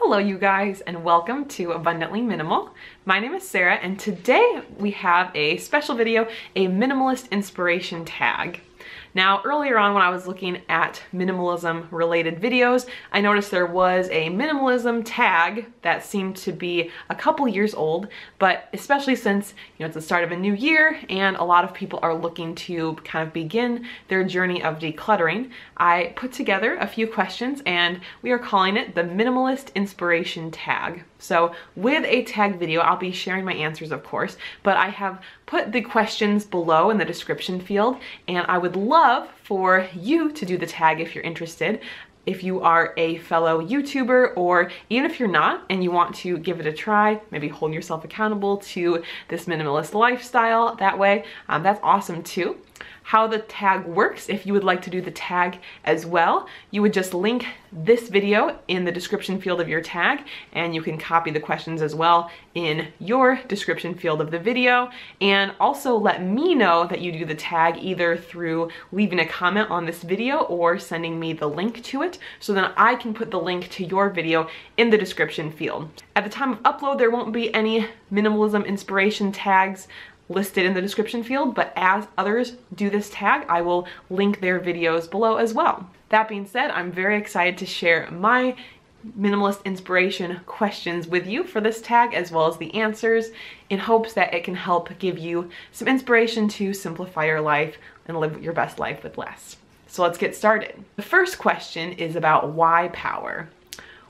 Hello you guys, and welcome to Abundantly Minimal. My name is Sarah, and today we have a special video, a minimalist inspiration tag. Now, earlier on when I was looking at minimalism related videos, I noticed there was a minimalism tag that seemed to be a couple years old, but especially since, it's the start of a new year and a lot of people are looking to kind of begin their journey of decluttering, I put together a few questions and we are calling it the Minimalist Inspiration Tag. So with a tag video, I'll be sharing my answers, of course, but I have put the questions below in the description field, and I would love for you to do the tag if you're interested. If you are a fellow YouTuber, or even if you're not and you want to give it a try, maybe hold yourself accountable to this minimalist lifestyle that way, that's awesome too. How the tag works, if you would like to do the tag as well, you would just link this video in the description field of your tag, and you can copy the questions as well in your description field of the video. And also let me know that you do the tag either through leaving a comment on this video or sending me the link to it, so then I can put the link to your video in the description field. At the time of upload, there won't be any minimalism inspiration tags listed in the description field, but as others do this tag, I will link their videos below as well. That being said, I'm very excited to share my minimalist inspiration questions with you for this tag, as well as the answers, in hopes that it can help give you some inspiration to simplify your life and live your best life with less. So let's get started. The first question is about why power.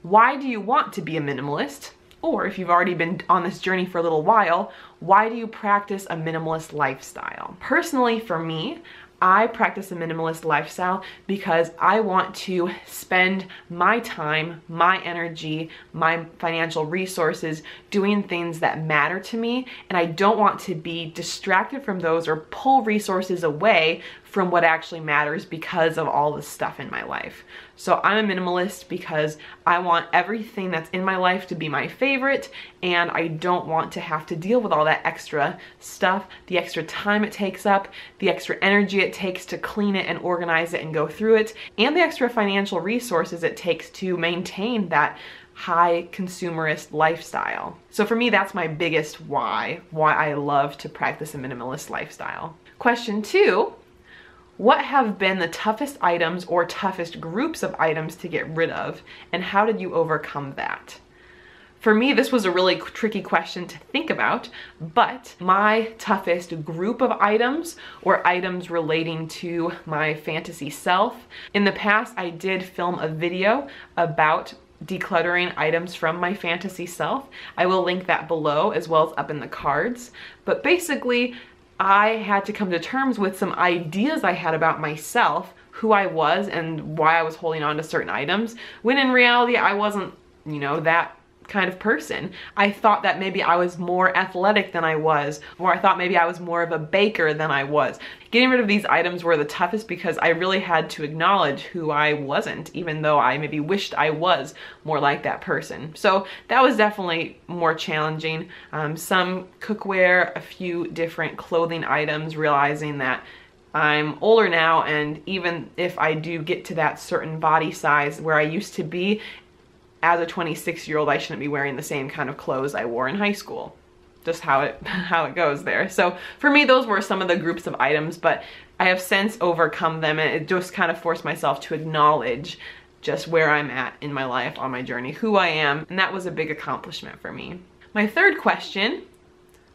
Why do you want to be a minimalist? Or if you've already been on this journey for a little while, why do you practice a minimalist lifestyle? Personally, for me, I practice a minimalist lifestyle because I want to spend my time, my energy, my financial resources doing things that matter to me, and I don't want to be distracted from those or pull resources away from what actually matters because of all the stuff in my life. So I'm a minimalist because I want everything that's in my life to be my favorite, and I don't want to have to deal with all that extra stuff, the extra time it takes up, the extra energy it takes to clean it and organize it and go through it, and the extra financial resources it takes to maintain that high consumerist lifestyle. So for me, that's my biggest why I love to practice a minimalist lifestyle. Question 2. What have been the toughest items or toughest groups of items to get rid of, and how did you overcome that? For me, this was a really tricky question to think about, but my toughest group of items or items relating to my fantasy self. In the past, I did film a video about decluttering items from my fantasy self. I will link that below as well as up in the cards. But basically, I had to come to terms with some ideas I had about myself, who I was, and why I was holding on to certain items, when in reality I wasn't, that kind of person. I thought that maybe I was more athletic than I was, or I thought maybe I was more of a baker than I was. Getting rid of these items were the toughest because I really had to acknowledge who I wasn't, even though I maybe wished I was more like that person. So that was definitely more challenging. Some cookware, a few different clothing items, realizing that I'm older now, and even if I do get to that certain body size where I used to be, as a 26-year-old, I shouldn't be wearing the same kind of clothes I wore in high school. Just how it goes there. So for me, those were some of the groups of items, but I have since overcome them, and it just kind of forced myself to acknowledge just where I'm at in my life, on my journey, who I am, and that was a big accomplishment for me. My third question,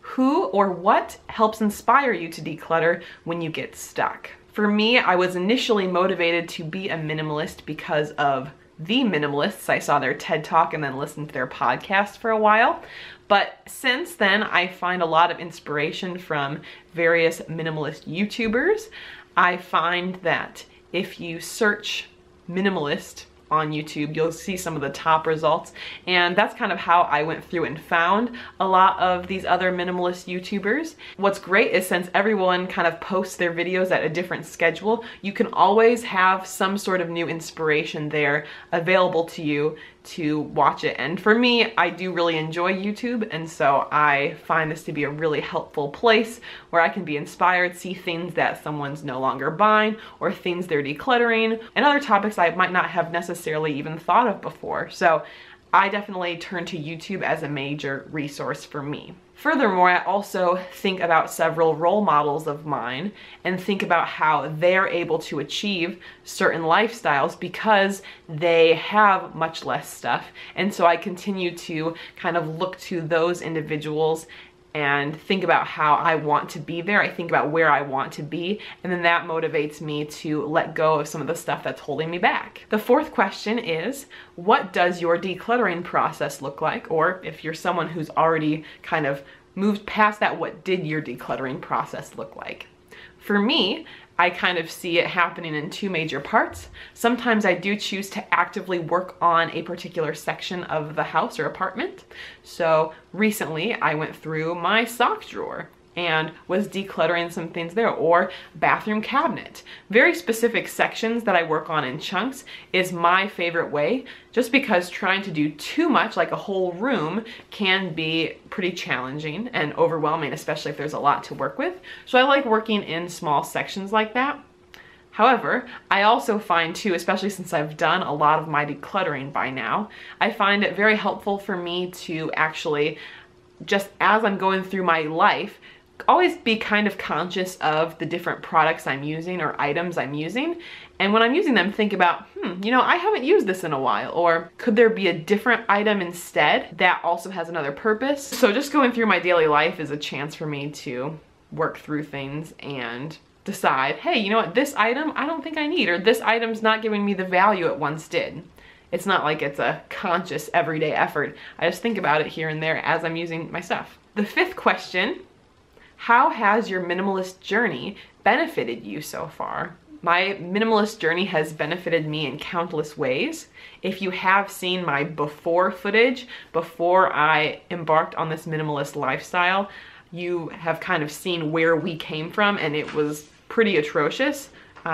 who or what helps inspire you to declutter when you get stuck? For me, I was initially motivated to be a minimalist because of The Minimalists. I saw their TED Talk and then listened to their podcast for a while. But since then, I find a lot of inspiration from various minimalist YouTubers. I find that if you search minimalist on YouTube, you'll see some of the top results, and that's kind of how I went through and found a lot of these other minimalist YouTubers. What's great is since everyone kind of posts their videos at a different schedule, you can always have some sort of new inspiration there available to you to watch it. And for me, I do really enjoy YouTube, and so I find this to be a really helpful place where I can be inspired, see things that someone's no longer buying or things they're decluttering, and other topics I might not have necessarily even thought of before. So I definitely turn to YouTube as a major resource for me. Furthermore, I also think about several role models of mine and think about how they're able to achieve certain lifestyles because they have much less stuff. And so I continue to kind of look to those individuals and think about how I want to be there. I think about where I want to be, and then that motivates me to let go of some of the stuff that's holding me back. The fourth question is, what does your decluttering process look like? Or if you're someone who's already kind of moved past that, what did your decluttering process look like? For me, I kind of see it happening in two major parts. Sometimes I do choose to actively work on a particular section of the house or apartment. So recently I went through my sock drawer and was decluttering some things there, or bathroom cabinet. Very specific sections that I work on in chunks is my favorite way, just because trying to do too much, like a whole room, can be pretty challenging and overwhelming, especially if there's a lot to work with. So I like working in small sections like that. However, I also find too, especially since I've done a lot of my decluttering by now, I find it very helpful for me to actually, just as I'm going through my life, always be kind of conscious of the different products I'm using or items I'm using. And when I'm using them, think about, you know, I haven't used this in a while, or could there be a different item instead that also has another purpose? So just going through my daily life is a chance for me to work through things and decide, hey, you know what, this item I don't think I need, or this item's not giving me the value it once did. It's not like it's a conscious everyday effort. I just think about it here and there as I'm using my stuff. The fifth question: how has your minimalist journey benefited you so far? My minimalist journey has benefited me in countless ways. If you have seen my before footage, before I embarked on this minimalist lifestyle, you have kind of seen where we came from, and it was pretty atrocious.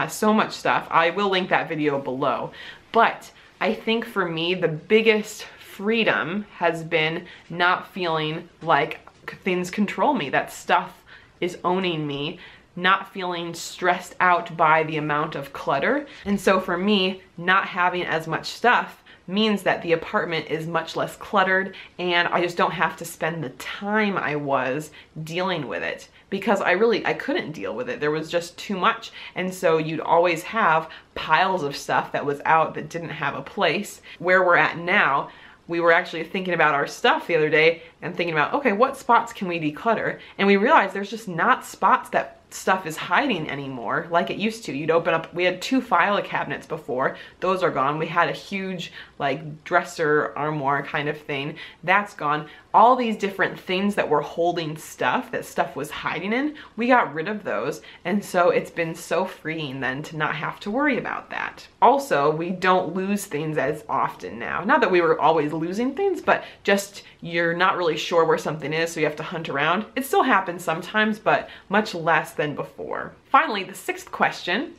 So much stuff. I will link that video below. But I think for me, the biggest freedom has been not feeling like things control me, that stuff is owning me, not feeling stressed out by the amount of clutter. And so for me, not having as much stuff means that the apartment is much less cluttered, and I just don't have to spend the time I was dealing with it, because I couldn't deal with it. There was just too much. And so you'd always have piles of stuff that was out that didn't have a place. Where we're at now, we were actually thinking about our stuff the other day and thinking about, okay, what spots can we declutter? And we realized there's just not spots that stuff is hiding anymore like it used to. You'd open up, we had 2 file cabinets before, those are gone. We had a huge like dresser armoire kind of thing, that's gone. All these different things that were holding stuff, that stuff was hiding in, we got rid of those. And so it's been so freeing then to not have to worry about that. Also, we don't lose things as often now. Not that we were always losing things, but just you're not really sure where something is, so you have to hunt around. It still happens sometimes, but much less than before. Finally, the 6th question: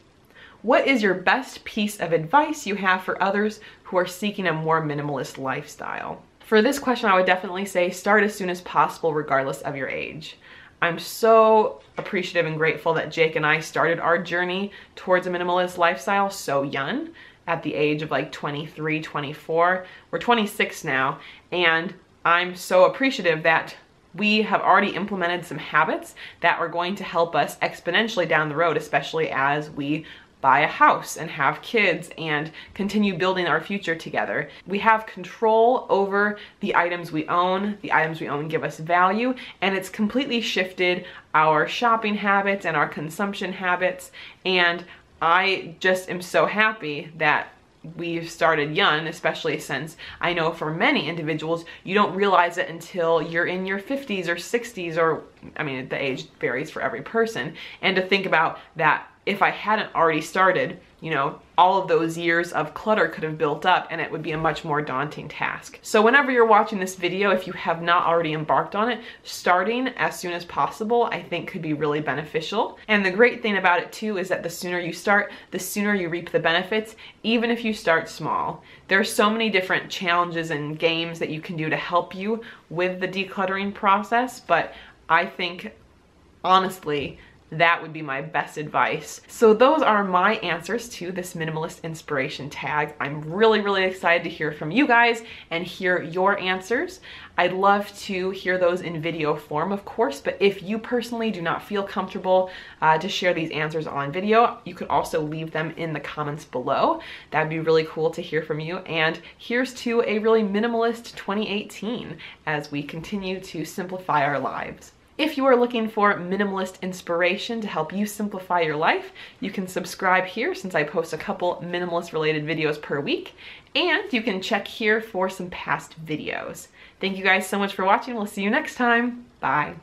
what is your best piece of advice you have for others who are seeking a more minimalist lifestyle? For this question, I would definitely say start as soon as possible, regardless of your age. I'm so appreciative and grateful that Jake and I started our journey towards a minimalist lifestyle so young, at the age of like 23, 24. We're 26 now, and I'm so appreciative that we have already implemented some habits that are going to help us exponentially down the road, especially as we buy a house and have kids and continue building our future together. We have control over the items we own. The items we own give us value, and it's completely shifted our shopping habits and our consumption habits. And I just am so happy that we've started young, especially since I know for many individuals, you don't realize it until you're in your 50s or 60s, or, I mean, the age varies for every person. And to think about that, if I hadn't already started, you know, all of those years of clutter could have built up, and it would be a much more daunting task. So whenever you're watching this video, if you have not already embarked on it, starting as soon as possible, I think could be really beneficial. And the great thing about it too is that the sooner you start, the sooner you reap the benefits, even if you start small. There are so many different challenges and games that you can do to help you with the decluttering process, but I think honestly that would be my best advice. So those are my answers to this minimalist inspiration tag. I'm really excited to hear from you guys and hear your answers. I'd love to hear those in video form, of course, but if you personally do not feel comfortable to share these answers on video, you could also leave them in the comments below. That'd be really cool to hear from you. And here's to a really minimalist 2018 as we continue to simplify our lives. If you are looking for minimalist inspiration to help you simplify your life, you can subscribe here since I post a couple minimalist related videos per week, and you can check here for some past videos. Thank you guys so much for watching. We'll see you next time. Bye.